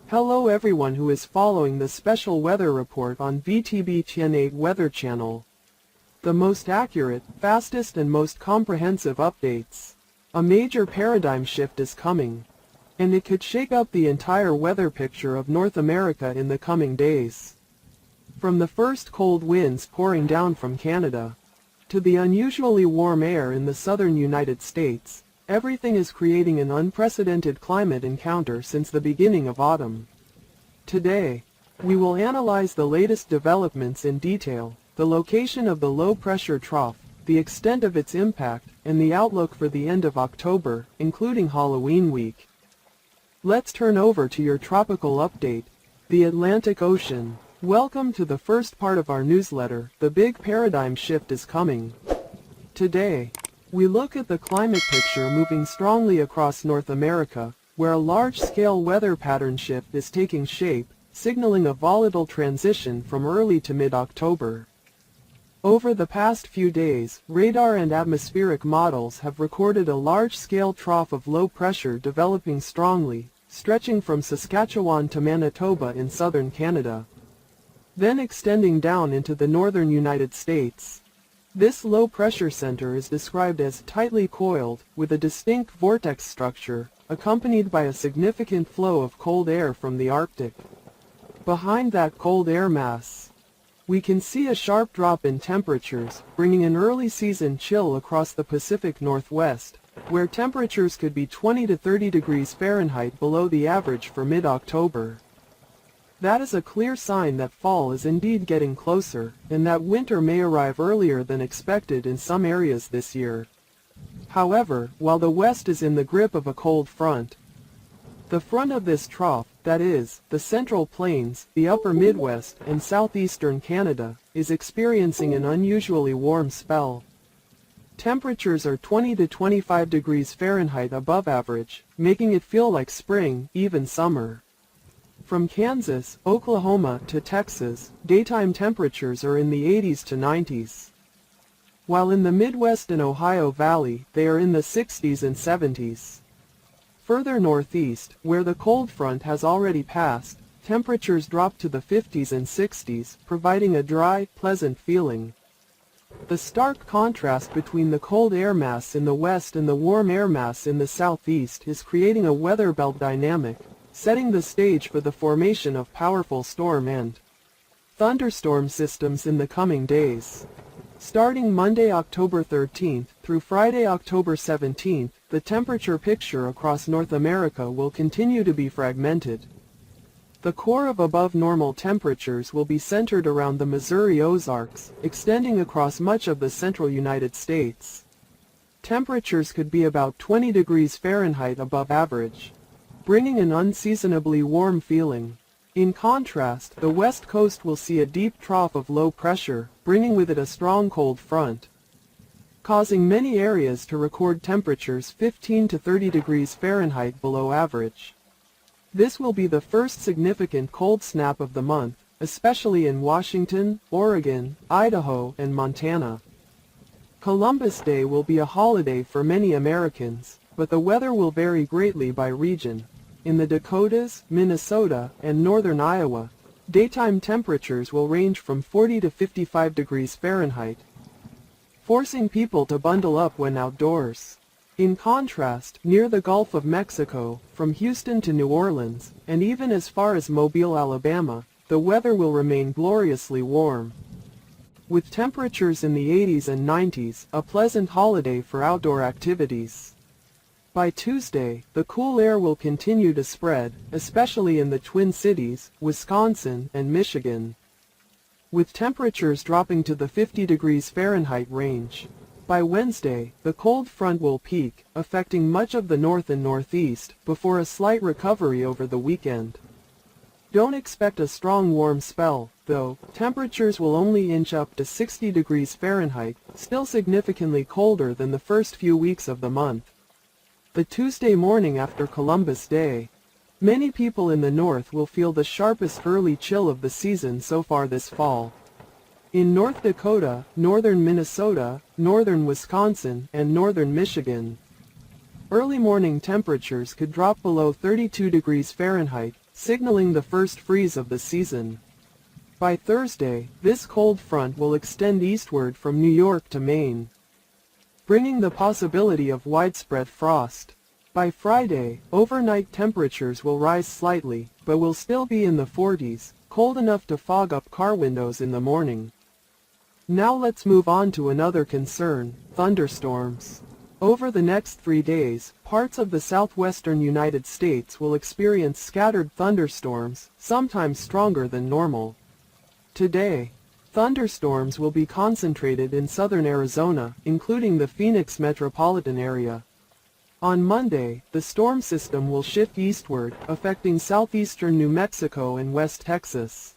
Hello everyone who is following the special weather report on VTB Tien 8 Weather Channel. The most accurate, fastest and most comprehensive updates. A major paradigm shift is coming, and it could shake up the entire weather picture of North America in the coming days. From the first cold winds pouring down from Canada, to the unusually warm air in the southern United States, everything is creating an unprecedented climate encounter since the beginning of autumn. Today, we will analyze the latest developments in detail, the location of the low-pressure trough, the extent of its impact, and the outlook for the end of October, including Halloween week. Let's turn over to your tropical update, the Atlantic Ocean. Welcome to the first part of our newsletter. The big paradigm shift is coming. Today, we look at the climate picture moving strongly across North America, where a large-scale weather pattern shift is taking shape, signaling a volatile transition from early to mid-October. Over the past few days, radar and atmospheric models have recorded a large-scale trough of low pressure developing strongly, stretching from Saskatchewan to Manitoba in southern Canada, then extending down into the northern United States. This low-pressure center is described as tightly coiled, with a distinct vortex structure, accompanied by a significant flow of cold air from the Arctic. Behind that cold air mass, we can see a sharp drop in temperatures, bringing an early-season chill across the Pacific Northwest, where temperatures could be 20 to 30 degrees Fahrenheit below the average for mid-October. That is a clear sign that fall is indeed getting closer, and that winter may arrive earlier than expected in some areas this year. However, while the West is in the grip of a cold front, the front of this trough, that is, the Central Plains, the Upper Midwest, and southeastern Canada, is experiencing an unusually warm spell. Temperatures are 20 to 25 degrees Fahrenheit above average, making it feel like spring, even summer. From Kansas, Oklahoma, to Texas, daytime temperatures are in the 80s to 90s. While in the Midwest and Ohio Valley, they are in the 60s and 70s. Further northeast, where the cold front has already passed, temperatures drop to the 50s and 60s, providing a dry, pleasant feeling. The stark contrast between the cold air mass in the west and the warm air mass in the southeast is creating a weather belt dynamic, setting the stage for the formation of powerful storm and thunderstorm systems in the coming days. Starting Monday, October 13th through Friday, October 17th, the temperature picture across North America will continue to be fragmented. The core of above-normal temperatures will be centered around the Missouri Ozarks, extending across much of the central United States. Temperatures could be about 20 degrees Fahrenheit above average, bringing an unseasonably warm feeling. In contrast, the west coast will see a deep trough of low pressure, bringing with it a strong cold front, causing many areas to record temperatures 15 to 30 degrees Fahrenheit below average. This will be the first significant cold snap of the month, especially in Washington, Oregon, Idaho, and Montana. Columbus Day will be a holiday for many Americans, but the weather will vary greatly by region. In the Dakotas, Minnesota, and northern Iowa, daytime temperatures will range from 40 to 55 degrees Fahrenheit, forcing people to bundle up when outdoors. In contrast, near the Gulf of Mexico, from Houston to New Orleans, and even as far as Mobile, Alabama, the weather will remain gloriously warm, with temperatures in the 80s and 90s, a pleasant holiday for outdoor activities. By Tuesday, the cool air will continue to spread, especially in the Twin Cities, Wisconsin, and Michigan, with temperatures dropping to the 50 degrees Fahrenheit range. By Wednesday, the cold front will peak, affecting much of the north and northeast, before a slight recovery over the weekend. Don't expect a strong warm spell, though. Temperatures will only inch up to 60 degrees Fahrenheit, still significantly colder than the first few weeks of the month. The Tuesday morning after Columbus Day, many people in the north will feel the sharpest early chill of the season so far this fall. In North Dakota, northern Minnesota, northern Wisconsin, and northern Michigan, early morning temperatures could drop below 32 degrees Fahrenheit, signaling the first freeze of the season. By Thursday, this cold front will extend eastward from New York to Maine, bringing the possibility of widespread frost. By Friday, overnight temperatures will rise slightly, but will still be in the 40s, cold enough to fog up car windows in the morning. Now let's move on to another concern, thunderstorms. Over the next 3 days, parts of the southwestern United States will experience scattered thunderstorms, sometimes stronger than normal. Today, thunderstorms will be concentrated in southern Arizona, including the Phoenix metropolitan area. On Monday, the storm system will shift eastward, affecting southeastern New Mexico and West Texas.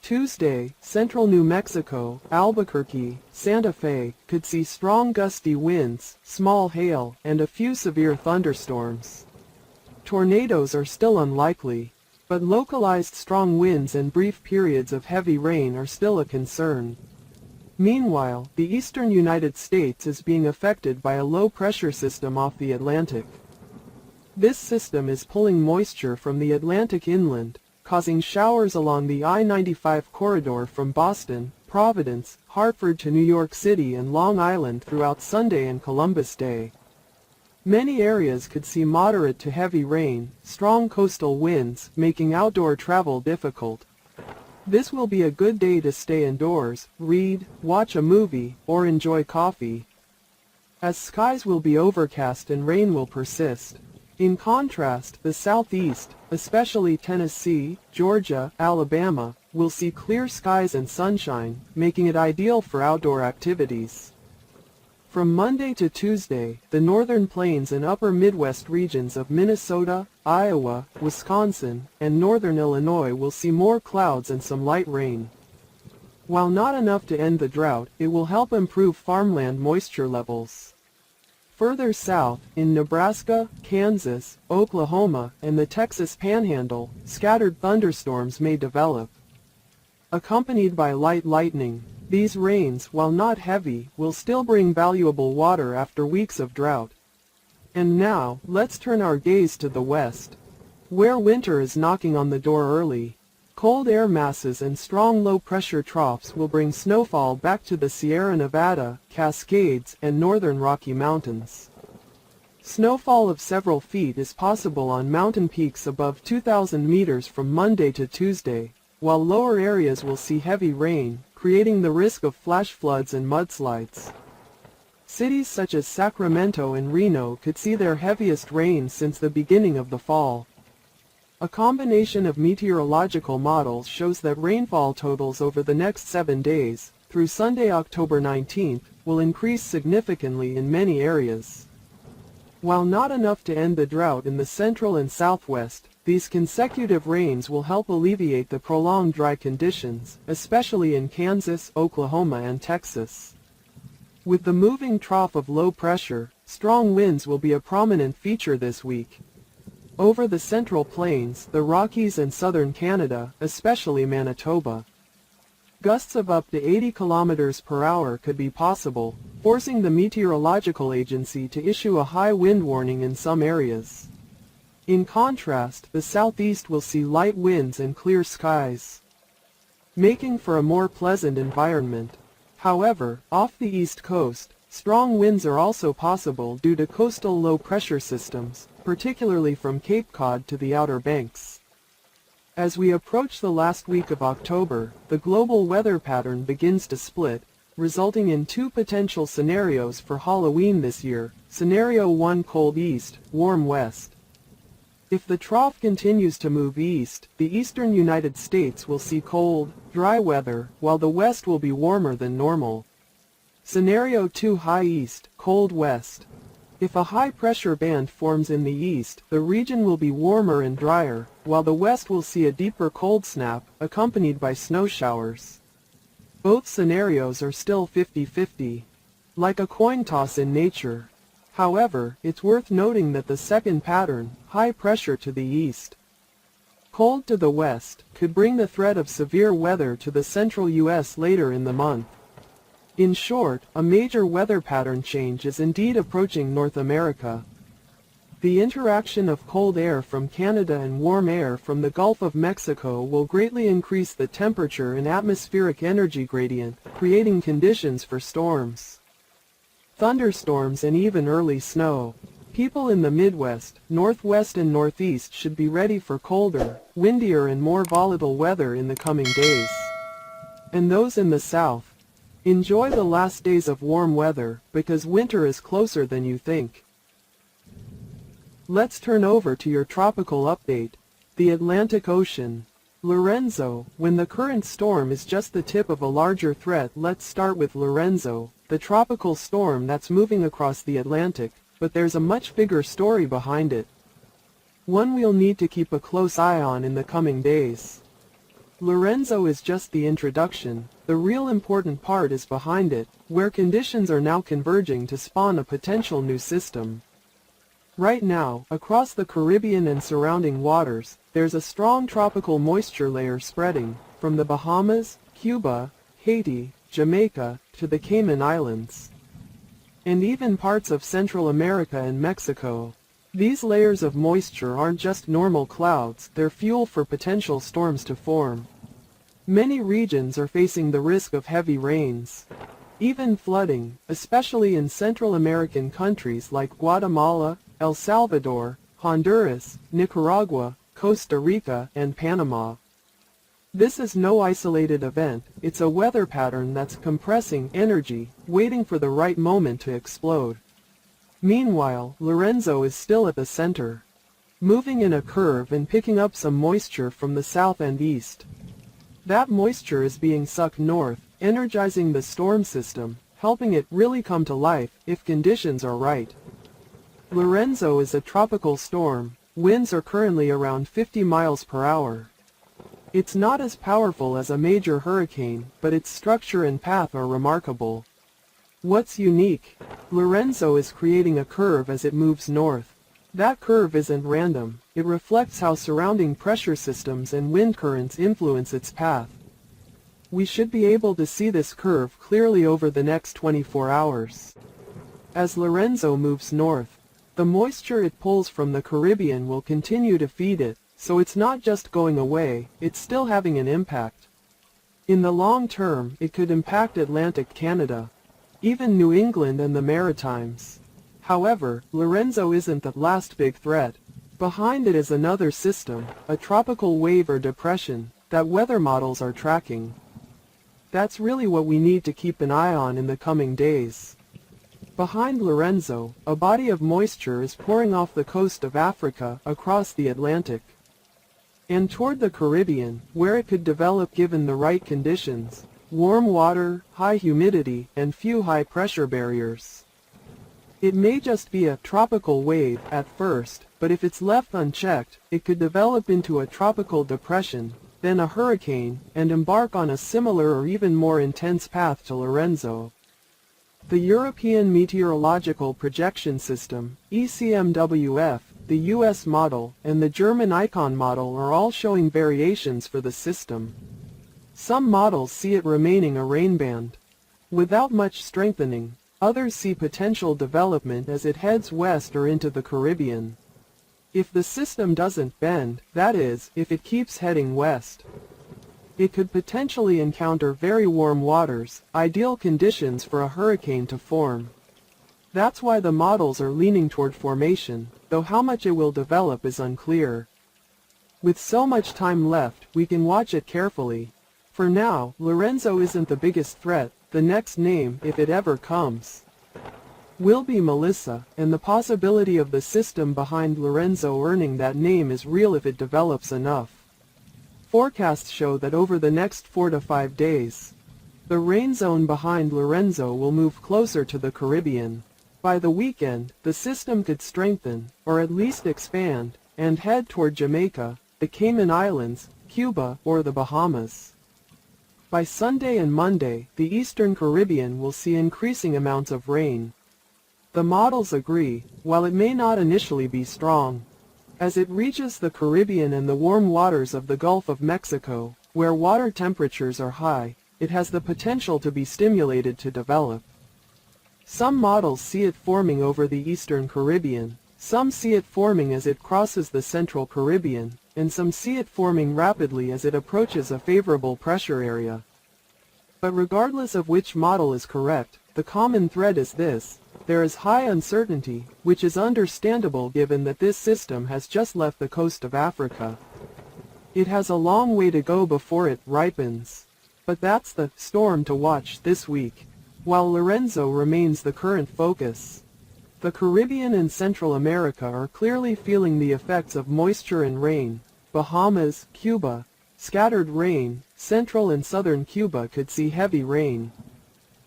Tuesday, central New Mexico, Albuquerque, Santa Fe, could see strong gusty winds, small hail, and a few severe thunderstorms. Tornadoes are still unlikely, but localized strong winds and brief periods of heavy rain are still a concern. Meanwhile, the eastern United States is being affected by a low-pressure system off the Atlantic. This system is pulling moisture from the Atlantic inland, causing showers along the I-95 corridor from Boston, Providence, Hartford to New York City and Long Island throughout Sunday and Columbus Day. Many areas could see moderate to heavy rain, strong coastal winds, making outdoor travel difficult. This will be a good day to stay indoors, read, watch a movie, or enjoy coffee, as skies will be overcast and rain will persist. In contrast, the southeast, especially Tennessee, Georgia, Alabama, will see clear skies and sunshine, making it ideal for outdoor activities. From Monday to Tuesday, the northern plains and upper Midwest regions of Minnesota, Iowa, Wisconsin, and northern Illinois will see more clouds and some light rain. While not enough to end the drought, it will help improve farmland moisture levels. Further south, in Nebraska, Kansas, Oklahoma, and the Texas Panhandle, scattered thunderstorms may develop, accompanied by light lightning. These rains, while not heavy, will still bring valuable water after weeks of drought. And now, let's turn our gaze to the west, where winter is knocking on the door early. Cold air masses and strong low-pressure troughs will bring snowfall back to the Sierra Nevada, Cascades, and northern Rocky Mountains. Snowfall of several feet is possible on mountain peaks above 2,000 meters from Monday to Tuesday, while lower areas will see heavy rain, creating the risk of flash floods and mudslides. Cities such as Sacramento and Reno could see their heaviest rain since the beginning of the fall. A combination of meteorological models shows that rainfall totals over the next 7 days, through Sunday, October 19th, will increase significantly in many areas. While not enough to end the drought in the central and southwest, these consecutive rains will help alleviate the prolonged dry conditions, especially in Kansas, Oklahoma, and Texas. With the moving trough of low pressure, strong winds will be a prominent feature this week. Over the Central Plains, the Rockies, and southern Canada, especially Manitoba, gusts of up to 80 kilometers per hour could be possible, forcing the Meteorological Agency to issue a high wind warning in some areas. In contrast, the southeast will see light winds and clear skies, making for a more pleasant environment. However, off the east coast, strong winds are also possible due to coastal low-pressure systems, particularly from Cape Cod to the Outer Banks. As we approach the last week of October, the global weather pattern begins to split, resulting in 2 potential scenarios for Halloween this year. Scenario 1: cold east, warm west. If the trough continues to move east, the eastern United States will see cold, dry weather, while the west will be warmer than normal. Scenario 2: high east, cold west. If a high-pressure band forms in the east, the region will be warmer and drier, while the west will see a deeper cold snap, accompanied by snow showers. Both scenarios are still 50-50, like a coin toss in nature. However, it's worth noting that the second pattern, high pressure to the east, cold to the west, could bring the threat of severe weather to the central U.S. later in the month. In short, a major weather pattern change is indeed approaching North America. The interaction of cold air from Canada and warm air from the Gulf of Mexico will greatly increase the temperature and atmospheric energy gradient, creating conditions for storms, thunderstorms, and even early snow. People in the Midwest, Northwest, and Northeast should be ready for colder, windier, and more volatile weather in the coming days. And those in the South, enjoy the last days of warm weather, because winter is closer than you think. Let's turn over to your tropical update. The Atlantic Ocean. Lorenzo. When the current storm is just the tip of a larger threat, let's start with Lorenzo, the tropical storm that's moving across the Atlantic, but there's a much bigger story behind it. One we'll need to keep a close eye on in the coming days. Lorenzo is just the introduction. The real important part is behind it, where conditions are now converging to spawn a potential new system. Right now, across the Caribbean and surrounding waters, there's a strong tropical moisture layer spreading, from the Bahamas, Cuba, Haiti, Jamaica, to the Cayman Islands, and even parts of Central America and Mexico. These layers of moisture aren't just normal clouds, they're fuel for potential storms to form. Many regions are facing the risk of heavy rains, even flooding, especially in Central American countries like Guatemala, El Salvador, Honduras, Nicaragua, Costa Rica, and Panama. This is no isolated event, it's a weather pattern that's compressing energy, waiting for the right moment to explode. Meanwhile, Lorenzo is still at the center, moving in a curve and picking up some moisture from the south and east. That moisture is being sucked north, energizing the storm system, helping it really come to life if conditions are right. Lorenzo is a tropical storm. Winds are currently around 50 miles per hour. It's not as powerful as a major hurricane, but its structure and path are remarkable. What's unique? Lorenzo is creating a curve as it moves north. That curve isn't random. It reflects how surrounding pressure systems and wind currents influence its path. We should be able to see this curve clearly over the next 24 hours. As Lorenzo moves north, the moisture it pulls from the Caribbean will continue to feed it, so it's not just going away, it's still having an impact. In the long term, it could impact Atlantic Canada, even New England and the Maritimes. However, Lorenzo isn't the last big threat. Behind it is another system, a tropical wave or depression, that weather models are tracking. That's really what we need to keep an eye on in the coming days. Behind Lorenzo, a body of moisture is pouring off the coast of Africa across the Atlantic and toward the Caribbean, where it could develop given the right conditions: warm water, high humidity, and few high-pressure barriers. It may just be a tropical wave at first, but if it's left unchecked, it could develop into a tropical depression, then a hurricane, and embark on a similar or even more intense path to Lorenzo. The European Meteorological Projection System, ECMWF, the US model, and the German ICON model are all showing variations for the system. Some models see it remaining a rainband, without much strengthening. Others see potential development as it heads west or into the Caribbean. If the system doesn't bend, that is, if it keeps heading west, it could potentially encounter very warm waters, ideal conditions for a hurricane to form. That's why the models are leaning toward formation, though how much it will develop is unclear. With so much time left, we can watch it carefully. For now, Lorenzo isn't the biggest threat. The next name, if it ever comes, will be Melissa, and the possibility of the system behind Lorenzo earning that name is real if it develops enough. Forecasts show that over the next 4 to 5 days, the rain zone behind Lorenzo will move closer to the Caribbean. By the weekend, the system could strengthen, or at least expand, and head toward Jamaica, the Cayman Islands, Cuba, or the Bahamas. By Sunday and Monday, the Eastern Caribbean will see increasing amounts of rain. The models agree, while it may not initially be strong. As it reaches the Caribbean and the warm waters of the Gulf of Mexico, where water temperatures are high, it has the potential to be stimulated to develop. Some models see it forming over the Eastern Caribbean, Some see it forming as it crosses the central Caribbean, and some see it forming rapidly as it approaches a favorable pressure area. But regardless of which model is correct, the common thread is this: there is high uncertainty, which is understandable given that this system has just left the coast of Africa. It has a long way to go before it ripens. But that's the storm to watch this week, while Lorenzo remains the current focus. The Caribbean and Central America are clearly feeling the effects of moisture and rain. Bahamas, Cuba, scattered rain. Central and southern Cuba could see heavy rain.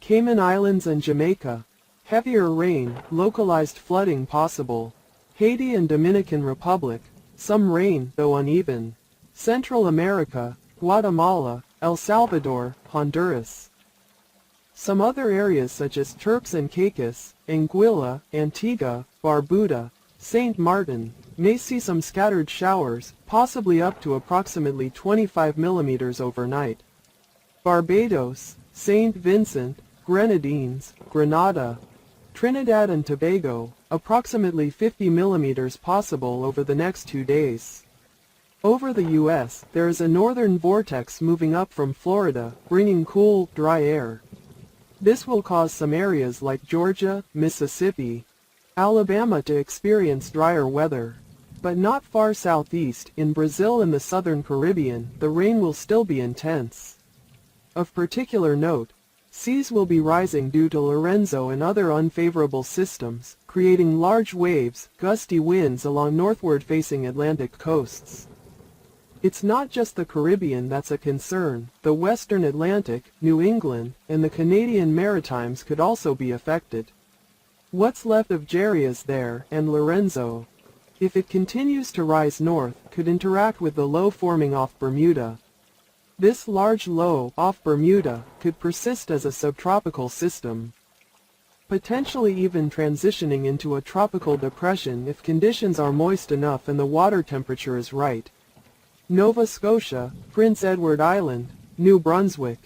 Cayman Islands and Jamaica, heavier rain, localized flooding possible. Haiti and Dominican Republic, some rain, though uneven. Central America, Guatemala, El Salvador, Honduras. Some other areas such as Turks and Caicos, Anguilla, Antigua, Barbuda, Saint Martin, may see some scattered showers, possibly up to approximately 25 millimeters overnight. Barbados, Saint Vincent, Grenadines, Grenada, Trinidad and Tobago, approximately 50 millimeters possible over the next 2 days. Over the U.S., there is a northern vortex moving up from Florida, bringing cool, dry air. This will cause some areas like Georgia, Mississippi, Alabama to experience drier weather. But not far southeast, in Brazil and the southern Caribbean, the rain will still be intense. Of particular note, seas will be rising due to Lorenzo and other unfavorable systems, creating large waves, gusty winds along northward-facing Atlantic coasts. It's not just the Caribbean that's a concern. The western Atlantic, New England, and the Canadian Maritimes could also be affected. What's left of Darius there, and Lorenzo, if it continues to rise north, could interact with the low forming off Bermuda. This large low off Bermuda could persist as a subtropical system, potentially even transitioning into a tropical depression if conditions are moist enough and the water temperature is right. Nova Scotia, Prince Edward Island, New Brunswick,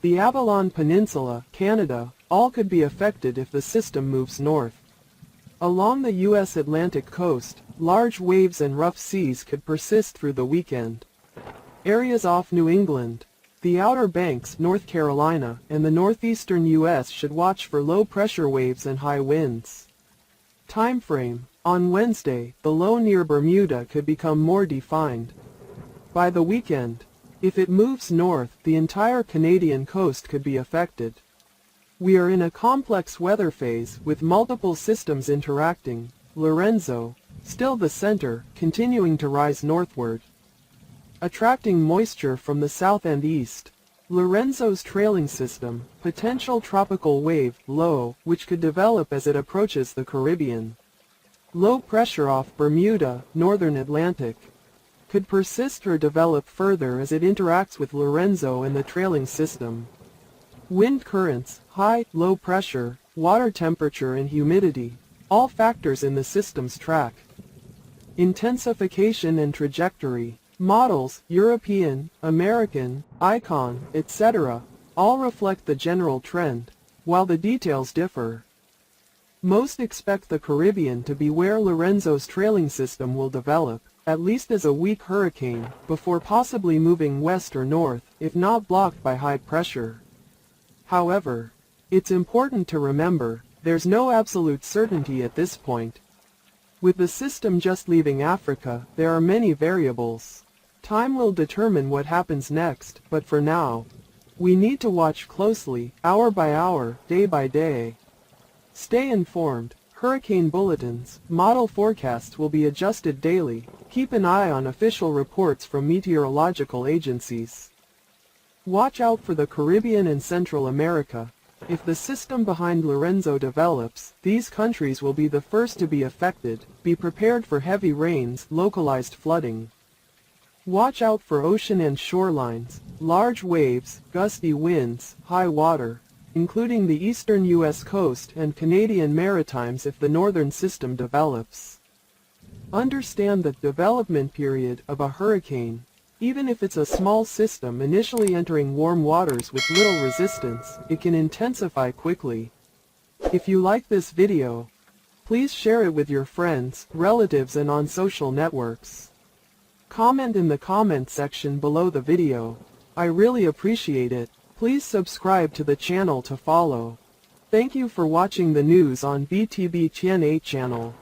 the Avalon Peninsula, Canada, all could be affected if the system moves north. Along the U.S. Atlantic coast, large waves and rough seas could persist through the weekend. Areas off New England, the Outer Banks, North Carolina, and the northeastern U.S. should watch for low-pressure waves and high winds. Time frame: on Wednesday, the low near Bermuda could become more defined. By the weekend, if it moves north, the entire Canadian coast could be affected. We are in a complex weather phase with multiple systems interacting. Lorenzo, still the center, continuing to rise northward, attracting moisture from the south and east. Lorenzo's trailing system, potential tropical wave, low, which could develop as it approaches the Caribbean. Low pressure off Bermuda, northern Atlantic, could persist or develop further as it interacts with Lorenzo and the trailing system. Wind currents, high, low pressure, water temperature and humidity, all factors in the system's track. Intensification and trajectory, models, European, American, ICON, etc., all reflect the general trend, while the details differ. Most expect the Caribbean to be where Lorenzo's trailing system will develop, at least as a weak hurricane, before possibly moving west or north, if not blocked by high pressure. However, it's important to remember, there's no absolute certainty at this point. With the system just leaving Africa, there are many variables. Time will determine what happens next, but for now, we need to watch closely, hour by hour, day by day. Stay informed. Hurricane bulletins, model forecasts will be adjusted daily. Keep an eye on official reports from meteorological agencies. Watch out for the Caribbean and Central America. If the system behind Lorenzo develops, these countries will be the first to be affected. Be prepared for heavy rains, localized flooding. Watch out for ocean and shorelines, large waves, gusty winds, high water, including the eastern U.S. coast and Canadian Maritimes if the northern system develops. Understand the development period of a hurricane. Even if it's a small system initially entering warm waters with little resistance, it can intensify quickly. If you like this video, Please share it with your friends, relatives and on social networks. Comment in the comment section below the video. I really appreciate it. Please subscribe to the channel to follow. Thank you for watching the news on VTB Tien 8 channel.